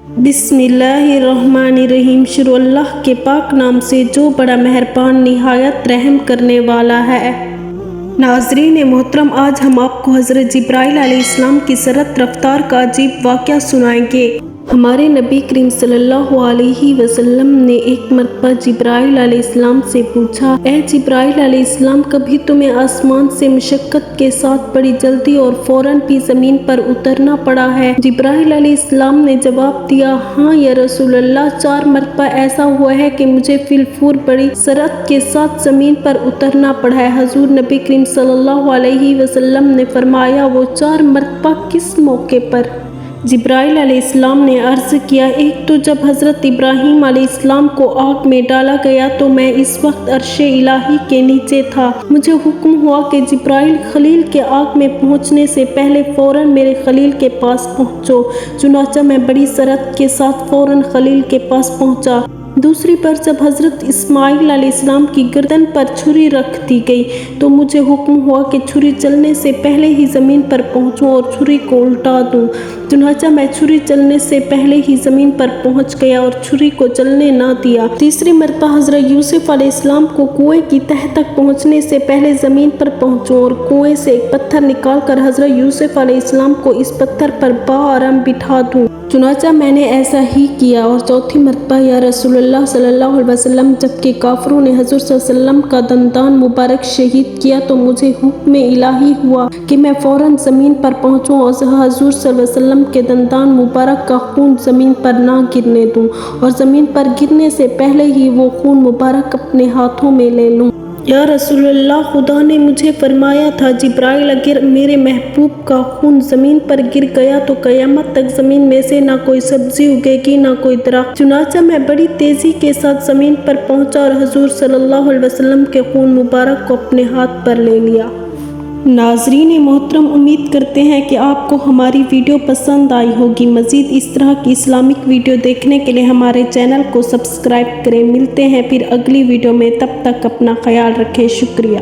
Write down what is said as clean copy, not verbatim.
बिस्मिल्लाहिर्रहमानिर्रहीम। शुरू अल्लाह के पाक नाम से जो बड़ा मेहरबान निहायत रहम करने वाला है। नाज़रीन मोहतरम, आज हम आपको हज़रत जिब्राइल अलैहिस्सलाम की सरत रफ्तार का अजीब वाक़या सुनाएंगे। हमारे नबी करीम सल्लल्लाहु अलैहि वसल्लम ने एक मरतबा जिब्राइल अलैहिस्सलाम से पूछा, ए जिब्राइल अलैहिस्सलाम, कभी तुम्हें आसमान से मुशक्क़त के साथ बड़ी जल्दी और फ़ौरन भी ज़मीन पर उतरना पड़ा है? जिब्राइल अलैहिस्सलाम ने जवाब दिया, हाँ या रसूल अल्लाह, 4 मरतबा ऐसा हुआ है कि मुझे फिलफूर बड़ी सरत के साथ ज़मीन पर उतरना पड़ा है। हज़ूर नबी करीम सल्लल्लाहु अलैहि वसल्लम ने फरमाया, वो 4 मरतबा किस मौके पर? जिब्राइल अलैहिस्सलाम ने अर्ज़ किया, एक तो जब हज़रत इब्राहीम अलैहिस्सलाम को आग में डाला गया तो मैं इस वक्त अर्शे इलाही के नीचे था। मुझे हुक्म हुआ कि जिब्राइल खलील के आग में पहुंचने से पहले फ़ौरन मेरे खलील के पास पहुंचो। चुनाचा मैं बड़ी सरत के साथ फ़ौरन खलील के पास पहुंचा। दूसरी बार जब हज़रत इस्माइल अलैहिस्सलाम की गर्दन पर छुरी रख दी गई तो मुझे हुक्म हुआ कि छुरी चलने से पहले ही ज़मीन पर पहुंचूं और छुरी को उल्टा दूं। चुनाचा मैं छुरी चलने से पहले ही ज़मीन पर पहुंच गया और छुरी को चलने ना दिया। तीसरी मरतबा हज़रत यूसुफ अलैहिस्सलाम को कुएं की तह तक पहुंचने से पहले ज़मीन पर पहुंचूं और कुएं से एक पत्थर निकाल कर हज़रत यूसुफ अलैहिस्सलाम को इस पत्थर पर बाआराम बिठा दूं। चुनाचा मैंने ऐसा ही किया। और चौथी मरतबा या रसूलुल्लाह सल्लल्लाहु अलैहि वसल्लम, जबकि काफिरों ने हज़ूर सल्लल्लाहु अलैहि वसल्लम का दंदान मुबारक शहीद किया तो मुझे हुक्म इलाही हुआ कि मैं फ़ौरन ज़मीन पर पहुंचूं और हज़ूर सल्लल्लाहु अलैहि वसल्लम के दंदान मुबारक का खून ज़मीन पर ना गिरने दूं और ज़मीन पर गिरने से पहले ही वो खून मुबारक अपने हाथों में ले लूं। या रसूलल्लाह, खुदा ने मुझे फरमाया था, जिब्राइल, अगर मेरे महबूब का खून ज़मीन पर गिर गया तो क़यामत तक ज़मीन में से ना कोई सब्ज़ी उगेगी ना कोई दरख्त। चुनाचा मैं बड़ी तेज़ी के साथ ज़मीन पर पहुंचा और हज़ूर सल्लल्लाहु अलैहि वसल्लम के खून मुबारक को अपने हाथ पर ले लिया। नाज़रीन मोहतरम, उम्मीद करते हैं कि आपको हमारी वीडियो पसंद आई होगी। मज़ीद इस तरह की इस्लामिक वीडियो देखने के लिए हमारे चैनल को सब्सक्राइब करें। मिलते हैं फिर अगली वीडियो में, तब तक अपना ख्याल रखें। शुक्रिया।